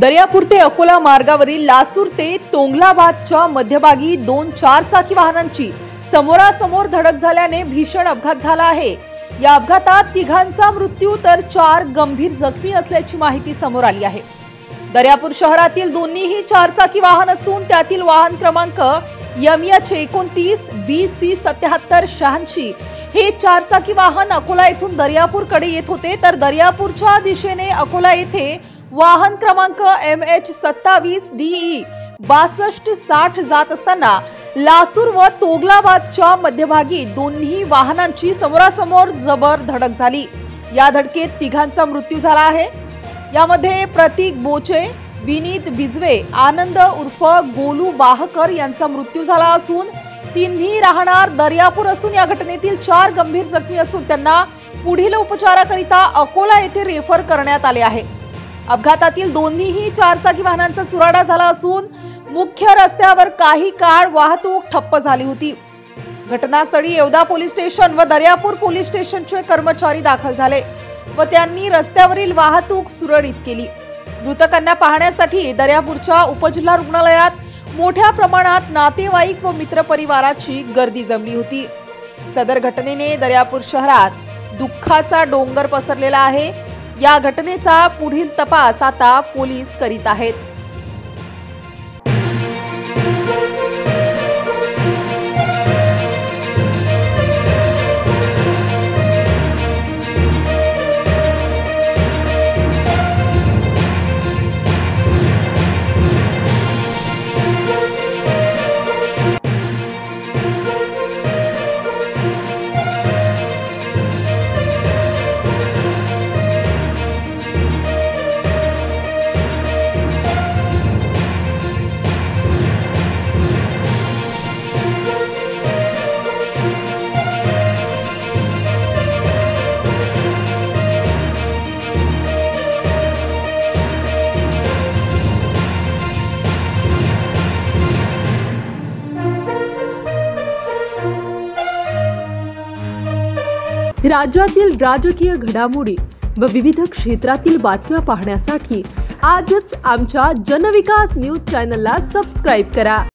दर्यापूर ते अकोला मार्गावरील लासूर ते तोंगलाबादच्या मध्यभागी दोन चारचाकी वाहनांची समोरासमोर धडक झाल्याने भीषण अपघात झाला आहे। या अपघातात तिघांचा मृत्यू तर 4 गंभीर जखमी असल्याची माहिती समोर आली आहे। दर्यापूर शहरातील दोन्हीही चारचाकी वाहन असून त्यातील वाहन क्रमांक MH29 BC 7786 हे चारचाकी वाहन अकोला येथून दर्यापूर कडे येत होते, तर दर्यापूरच्या दिशेने अकोला येथे वाहन क्रमांक MH27 DE 6260 जात असताना लासूर व तोगलाबादच्या मध्यभागी दोन्ही वाहनांची समोरासमोर जबर धडक झाली। या धडकेत तिघांचा मृत्यू झाला आहे। यामध्ये प्रतीक बोचे, विनीत बिजवे, आनंद उर्फ गोलू बाहकर यांचा मृत्यू झाला असून तिन्ही राहणार दर्यापूर असून या घटनेतील 4 गंभीर जखमी असून त्यांना पुढील उपचाराकरिता अकोला येथे रेफर करण्यात आले आहे। अपघातातील दोन्हीही चारचाकी वाहनांचा चुराडा झाला असून मुख्य रस्त्यावर काही काळ वाहतूक ठप्प झाली होती। घटनास्थळी येवदा पोलीस स्टेशन व दर्यापूर पोलीस स्टेशनचे कर्मचारी दाखल झाले व त्यांनी रस्त्यावरील वाहतूक सुरळीत केली। मृतकांना पाहण्यासाठी दर्यापूरच्या उपजिल्हा रुग्णालयात मोठ्या प्रमाणात नातेवाईक व मित्रपरिवाराची गर्दी जमली होती। सदर घटनेने दर्यापूर शहरात दुःखाचा डोंगर पसरलेला आहे। या घटनेचा पुढील तपास आता पोलीस करीत आहेत। राज्यातील राजकीय घडामोडी व विविध क्षेत्रातील बातम्या पाहण्यासाठी आजच आमच्या जनविकास न्यूज चॅनलला सबस्क्राइब करा।